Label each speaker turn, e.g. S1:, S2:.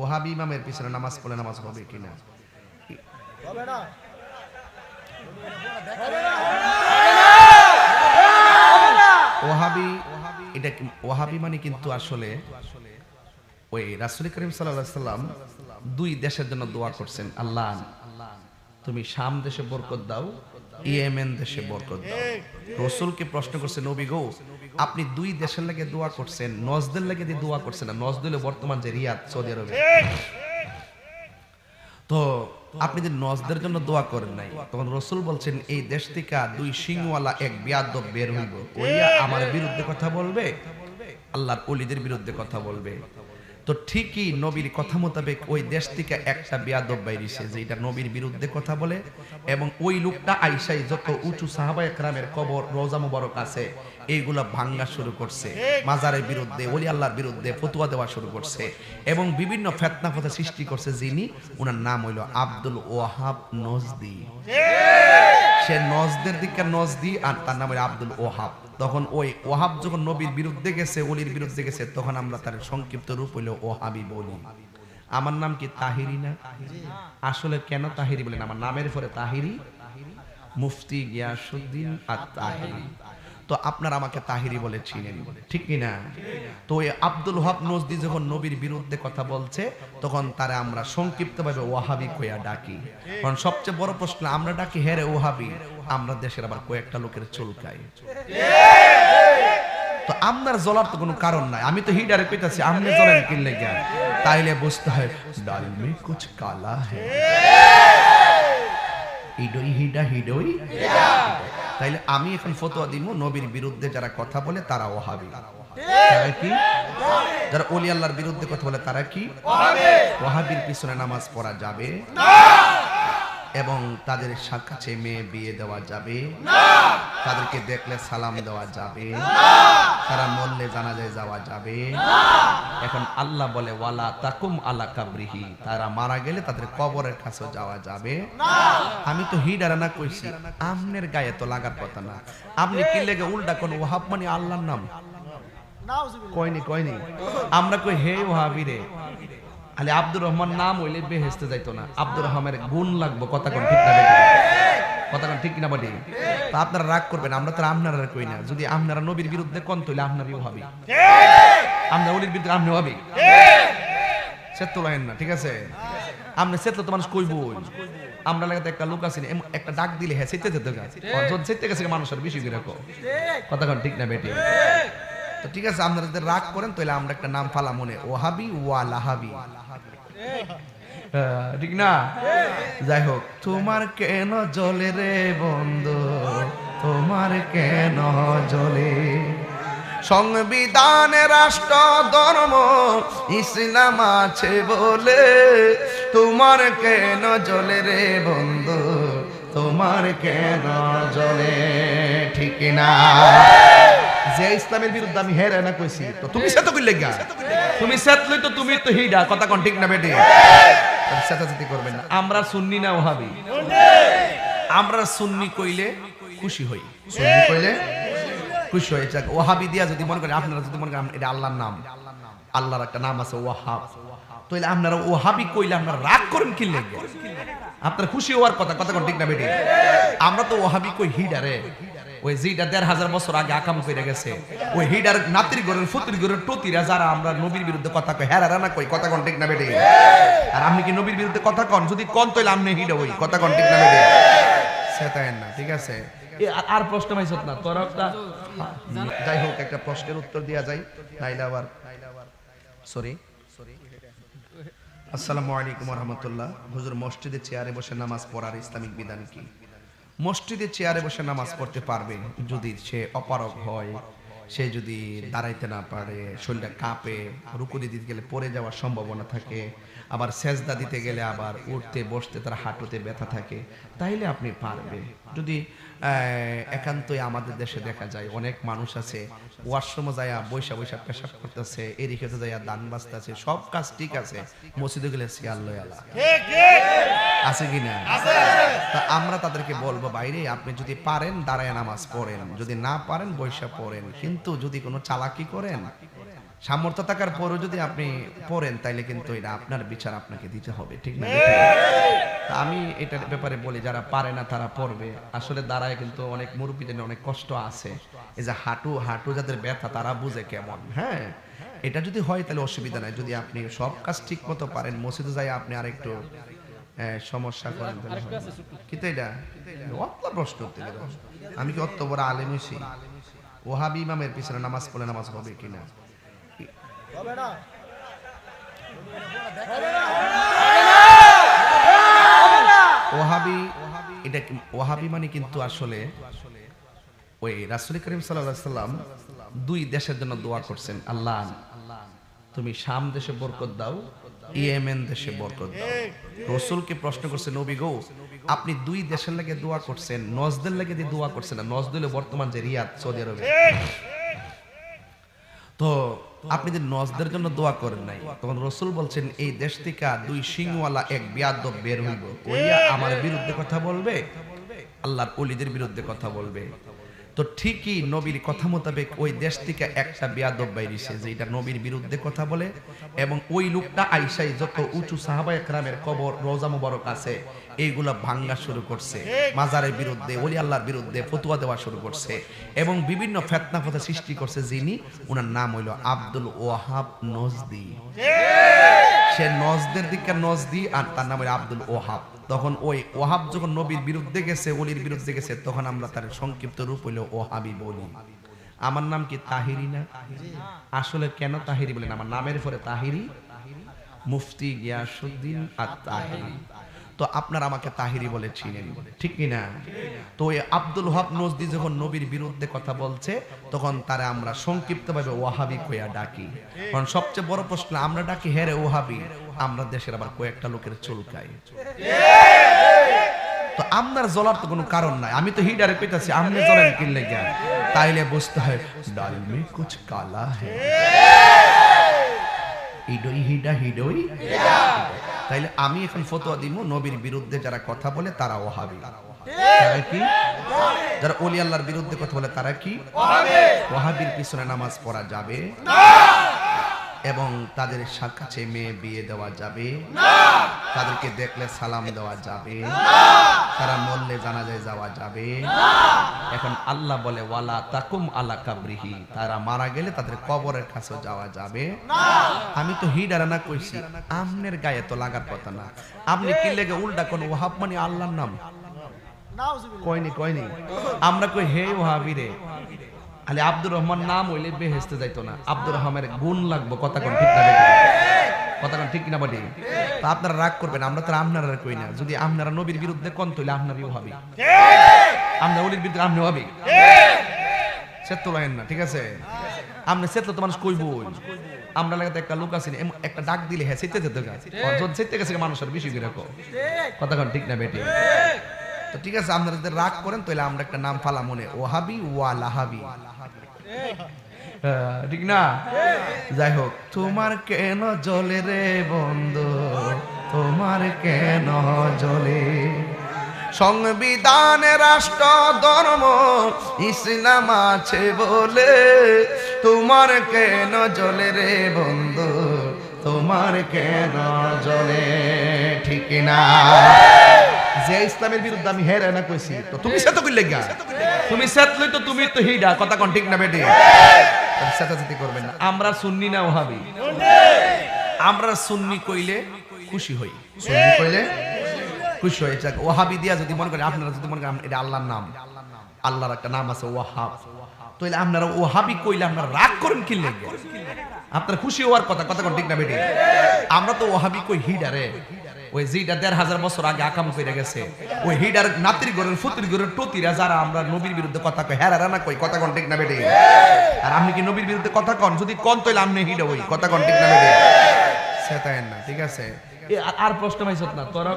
S1: ওহাবি ইমামের পিছনে নামাজ পড়লে নামাজ হবে কিনা?
S2: হবে না।
S1: ওহাবি এটা ওহাবি মানে কিন্তু আসলে ওই রাসূল করিম সাল্লাল্লাহু আলাইহি সাল্লাম দুই দেশের জন্য দোয়া করছেন, আল্লাহ তুমি শাম দেশে বরকত দাও, ইয়েমেন দেশে বরকত দাও। রাসূলকে প্রশ্ন করছে, নবী গো আপনি দুই দেশের লাগে দোয়া করছেন, নজদের লাগে দিয়ে দোয়া করছেন না? নজদ হলো বর্তমান যে রিয়াদ সৌদি আরবে। তো আপনি যে নজদের জন্য দোয়া করেন নাই, তখন রাসূল বলছেন এই দেশ থেকে দুই সিংওয়ালা এক বিয়াদব বের হইব, ওইয়া আমার বিরুদ্ধে কথা বলবে, আল্লাহর ওলিদের বিরুদ্ধে কথা বলবে। তো ঠিকই নবীর কথা মোতাবেক ওই দেশ থেকে একটা বিয়াদব বাইরিছে যে এটা নবীর বিরুদ্ধে কথা বলে, এবং ওই লোকটা আইসাই যত উঁচু সাহাবায়ে কেরামের কবর রওজা মুবারক আছে এইগুলা ভাঙ্গা শুরু করছে, মাজারের বিরুদ্ধে ওলি আল্লাহর বিরুদ্ধে ফতোয়া দেওয়া শুরু করছে এবং বিভিন্ন ফিতনা ফতোয়া সৃষ্টি করছে। যিনি ওনার নাম হইল আব্দুল ওয়াহাব নজদি। সে নজদের দিকে নজদি আর তার নাম হইল আব্দুল ওয়াহাব। তখন ওই ওয়াহাব যখন নবীর বিরুদ্ধে গেছে, ওলির বিরুদ্ধে গেছে, তখন আমরা তার সংক্ষিপ্ত রূপ হইল ওহাবি বলি। আমার নাম কি তাহিরি না? আসলে কেন তাহিরি বলেন? আমার নামের পরে তাহিরি, মুফতি গিয়াসউদ্দিন আত-তাহিরি। তো আপনারা আমাকে তাহিরি বলে চিনেন, ঠিক কি না? তো এই আব্দুল ওয়াহাব নজদি যখন নবীর বিরুদ্ধে কথা বলছে, তখন তারা আমরা সংক্ষিপ্তভাবে ওয়াহাবি কইয়া ডাকি। কারণ সবচেয়ে বড় প্রশ্ন, আমরা ডাকি হেরে ওয়াহাবি, আমরা দেশের আবার কয়েকটা লোকের চুলকাই। তো আপনার জ্বলার তো কোনো কারণ নাই, আমি তো হিডারে কইতাছি, আপনি জ্বলেন কি লাগা? তাইলে বুঝতে হয় ডাল মে কুছ কালা হ্যায়, হিডই হিডা হিডই। তাইলে আমি এখন ফতোয়া দিব, নবীর বিরুদ্ধে যারা কথা বলে তারা ওহাবি। তারা কি? যারা ওলি আল্লাহর বিরুদ্ধে কথা বলে তারা কি? ওহাবির পিছনে নামাজ পড়া যাবে না, এবং তাদের কাছে মেয়ে বিয়ে দেওয়া যাবে না, তাদেরকে দেখলে সালাম দেওয়া যাবে না, তারা মরলে জানাজায় যাওয়া যাবে না। এখন আল্লাহ বলে ওয়ালা তাকুম আলা কাবরিহি, তারা মারা গেলে তাদের কবরের কাছে যাওয়া যাবে না। আমি তো হিডারা না কইছি, আমনের গায়ে তো লাগার কথা না। আপনি কি লেগে উল্টা কোন ওয়াহাব মানে আল্লাহর নাম কয়নি কয়নি? আমরা কই হে ওয়াহাবি রে, আলে আব্দুর রহমান নাম হইলে বেহেশতে যাইতো না, আব্দুর রহমানের গুণ লাগবে। কথা কোন ঠিক না বেটি? কথা কোন ঠিক না বেটি? তো আপনারা রাগ করবেন, আমরা তো আপনারা কই না। যদি আপনারা নবীর বিরুদ্ধে কোন তইলে আপনারই ওহাবি, আমরা ওলির বিরুদ্ধে আপনি ওহাবি। সেত লাইন না, ঠিক আছে? আপনি সেত তো মানুষ কইবই। আমরা লাগাতে একটা লোক আছে, একটা ডাক দিলে হ্যাঁ সেতে যেতে গা, অর্জন সেতে গেছে মানুষের বেশি করে রাখো। কথা কোন ঠিক না বেটি? তো ঠিক আছে, আপনারা যদি রাগ করেন তাহলে আমরা একটা নাম ফালা মনে, ওহাবি ওয়া লাহাবি, ঠিক না? যাই হোক, তোমার কেন জ্বলে রে বন্ধু, তোমার কেন জ্বলে? সংবিধানে রাষ্ট্র ধর্ম ইসলাম আছে বলে তোমার কেন জ্বলে রে বন্ধু, তোমার কেন জ্বলে? ঠিক না? যে ইসলামের বিরুদ্ধে আমি হেরে না কইছি, তো তুমি সেতো কইলে গা, তুমি সেতলই তো তুমি তো হিডা। কথা কোন ঠিক না বেটি? সেতাসেতি করবেন না। আমরা সুন্নি না ওহাবি? আমরা সুন্নি কইলে খুশি হই, সুন্নি কইলে খুশি হই। ওহাবি দিয়া যদি মনে করেন, আপনারা যদি মনে করেন এটা আল্লাহর নাম, আল্লাহর একটা নাম আছে ওয়াহাব, তাইলে আপনারা ওহাবি কইলে আপনারা রাগ করেন কি লাগবে? আপনারা খুশি হওয়ার কথা। কথা কোন ঠিক না বেটি? আমরা তো ওহাবি কই হিডারে, ওই যেটা ১৫০০ বছর আগে আকাম করে গেছে, ওই হিডার নাতির ঘরের ফতির ঘরের টতিরা যারা আমরা নবীর বিরুদ্ধে কথা কই, হেরারা না কই। কথা কোন ঠিক না বেটি? আর আপনি কি নবীর বিরুদ্ধে কথা কন? যদি কন তাইলে আপনি হিডা হই। কথা কোন ঠিক না বেটি? সেটাই না, ঠিক আছে? আর প্রশ্ন পাইছত না তোরা একটা? যাই হোক, একটা প্রশ্নের উত্তর দেয়া যায় তাইলে আবার সরি। আসসালামু আলাইকুম ওয়া রাহমাতুল্লাহ। হুজুর, মসজিদে চেয়ারে বসে নামাজ পড়ার ইসলামিক বিধান কি? মসজিদে চেয়ারে বসে নামাজ পড়তে পারবে যদি সে অপারগ হয়, সে যদি দাঁড়াইতে না পারে, শরীরটা কাঁপে, রুকু দিতে গেলে পড়ে যাওয়ার সম্ভাবনা থাকে, আবার সেজদা দিতে গেলে আবার উঠতে বসতে তার হাঁটুতে ব্যথা থাকে, তাইলে আপনি পারবে। যদি একান্তই আমাদের দেশে দেখা যায় অনেক মানুষ আছে ওয়াশরুমে যায় বৈশা বৈশা পেশাব করতেছে, এরিখেতে যায় দান বাজতেছে, সব কাজ ঠিক আছে, মসজিদে গেলে সিয়াল লয়ালা আছে কিনা? তা আমরা তাদেরকে বলবো, বাইরে আপনি যদি পারেন দাঁড়ায় নামাজ পড়েন, যদি না পারেন বৈশা পড়েন, কিন্তু যদি কোনো চালাকি করেন সামর্থ্য থাকার পরও যদি আপনি পড়েন তাইলে কিন্তু এটা আপনার বিচার আপনাকে দিতে হবে, ঠিক না? তা আমি এটার ব্যাপারে বলি, যারা পারে না তারা পড়বে। আসলে দাঁড়ায় কিন্তু অনেক মুরব্বীদের অনেক কষ্ট আছে। এই যে হাঁটু যাদের ব্যথা তারা বুঝে কেমন। হ্যাঁ, এটা যদি হয় তাহলে অসুবিধা নাই। যদি আপনি সব কাজ ঠিক মতো পারেন, মসজিদে যাই আপনি আরেকটু সমস্যা করেন তাহলে হয় না। কিন্তু এটা অত প্রশ্ন উঠতে গেল, আমি কি অত বড় আলেম হইছি? ওহাবি ইমামের পিছনে নামাজ পড়লে নামাজ হবে কিনা?
S2: হবে না।
S1: ওহাবি, এটা ওহাবি মানে কিন্তু আসলে ওই রাসূল করিম সাল্লাল্লাহু আলাইহি সাল্লাম দুই দেশের জন্য দোয়া করছেন, আল্লাহ তুমি শাম দেশে বরকত দাও, ইয়েমেন দেশে বরকত দাও। রাসূলকে প্রশ্ন করছে, নবী গো আপনি দুই দেশের লাগে দোয়া করছেন, নজদের লাগে দিয়ে দোয়া করছেন না? নজদ হলো বর্তমান যে রিয়াদ, সৌদি আরবে। তো আপনি যে নজদের জন্য দোয়া করেন নাই, তখন রাসূল বলছেন এই দেশ থেকে দুই সিংওয়ালা এক বিয়াদব বের হইব, ওইয়া আমার বিরুদ্ধে কথা বলবে, আল্লাহর ওলিদের বিরুদ্ধে কথা বলবে। তো ঠিকই নবীর কথা মোতাবেক ওই দেশ থেকে একটা বিয়াদব বাইরিছে যে এটা নবীর বিরুদ্ধে কথা বলে, এবং ওই লোকটা আইসাই যত উঁচু সাহাবায়ে কেরামের কবর রওজা মুবারক আছে এইগুলা ভাঙ্গা শুরু করছে, মাজারের বিরুদ্ধে ওলি আল্লাহর বিরুদ্ধে ফতোয়া দেওয়া শুরু করছে, এবং বিভিন্ন ফিতনা ফতোয়া সৃষ্টি করছে। যিনি, ওনার নাম হইল আব্দুল ওয়াহাব নজদি। সে নজদের দিকে নজদি, আর তার নাম হইল আব্দুল ওয়াহাব। তখন ওই ওয়াহাব যখন নবীর বিরুদ্ধে গেছে, ওলির বিরুদ্ধে গেছে, তখন আমরা তার সংক্ষিপ্ত রূপ হইল ওহাবি বলি। আমার নাম কি তাহিরি না? আসলে কেন তাহিরি বলেন? আমার নামের পরে তাহিরি, মুফতি গিয়াসউদ্দিন আত-তাহিরি। তো আপনারা আমাকে তাহিরি বলে চিনেন, ঠিক কি না? তো ওই আব্দুল ওয়াহাব নজদি যখন নবীর বিরুদ্ধে কথা বলছে, তখন তারা আমরা সংক্ষিপ্তভাবে ওয়াহাবি কইয়া ডাকি। কারণ সবচেয়ে বড় প্রশ্ন, আমরা ডাকি হেরে ওয়াহাবি, আমরা দেশের আবার কয়েকটা লোকের চুলকাই। তো আপনার জ্বলার তো কোনো কারণ নাই, আমি তো হিডারে কইতাছি, আপনি জ্বলেন কি লাগা? তাইলে বুঝতে হয় ডাল মে কুছ কালা হ্যায়, হিডই হিডা হিডই। তাইলে আমি এখন ফতোয়া দিব, নবীর বিরুদ্ধে যারা কথা বলে তারা ওহাবি। তারা কি? যারা ওলি আল্লাহর বিরুদ্ধে কথা বলে তারা কি? ওহাবির পিছনে নামাজ পড়া যাবে না, এবং তাদের কাছে মেয়ে বিয়ে দেওয়া যাবে না, তাদেরকে দেখলে সালাম দেওয়া যাবে না, তারা মরলে জানাজায় যাওয়া যাবে না। এখন আল্লাহ বলে ওয়ালা তাকুম আলা কাবরিহি, তারা মারা গেলে তাদের কবরের কাছে যাওয়া যাবে না। আমি তো হিডারা না কইছি, আমনের গায়ে তো লাগার কথা না। আপনি কি লেগে উল্টা কোন ওয়াহাব মানে আল্লাহর নাম কয়নি। আমরা কই হে ওয়াহাবি রে, আলে আব্দুর রহমান নাম হইলে বেহেশতে যাইতো না, আব্দুর রহমানের গুণ লাগবো। কথা কোন ঠিক না বেটি? কথা কোন ঠিক না বেটি? তা আপনারা রাগ করবেন, আমরা তো আপনারা কই না। যদি আপনারা নবীর বিরুদ্ধে কোন তইলে আপনারই ওহাবি, আমরা ওলির বিরুদ্ধে আপনি ওহাবি। সেত লাইন না, ঠিক আছে? আপনি সেত তো মানুষ কইবই। আমরা লাগাতে একটা লোক আছে, একটা ডাক দিলে হ্যাঁ সেতে যেতে গা, অর্জন সেতে গেছে মানুষের বেশি করে রাখো। কথা কোন ঠিক না বেটি? তো ঠিক আছে, আপনারা যদি রাগ করেন তাহলে আমরা একটা নাম ফালা মনে, ওহাবি ওয়া লাহাবি, ঠিক না? যাই হোক, তোমার কেন জ্বলে রে বন্ধু, তোমার কেন জ্বলে? সংবিধানে রাষ্ট্র ধর্ম ইসলাম আছে বলে, তোমার কেন জ্বলে রে বন্ধু, তোমার কেন জ্বলে? ঠিক না? যে ইসলামের বিরুদ্ধে আমি হেরে না কইছি, তো তুমি সেতো কইলে গা, তুমি সেতলই তো তুমি তো হিডা। কথা কোন ঠিক না বেটি? সেতাসেতি করবেন না। আমরা সুন্নি না ওহাবি? আমরা সুন্নি কইলে খুশি হই, সুন্নি কইলে খুশি হই। ওহাবি দিয়া যদি মনে করেন, আপনারা যদি মনে করেন এটা আল্লাহর নাম, আল্লাহর একটা নাম আছে ওয়াহাব, তাইলে আপনারা ওহাবি কইলে আপনারা রাগ করেন কি লাগে? আপনারা খুশি হওয়ার কথা। কথা কোন ঠিক না বেটি? আমরা তো ওহাবি কই হিডারে, ওই যেটা ১৫০০ বছর আগে আকাম করে গেছে, ওই হিডার নাতির ঘরের ফুতির ঘরের টতিরা যারা আমরা নবীর বিরুদ্ধে কথা কই, হেরারা না কই। কথা কোন ঠিক না বেটি? আর আপনি কি নবীর বিরুদ্ধে কথা কন? যদি কন তাইলে আপনি হিডা হই। কথা কোন ঠিক না বেটি? সেটাই না, ঠিক আছে? আর প্রশ্ন পাইছত না তোরা?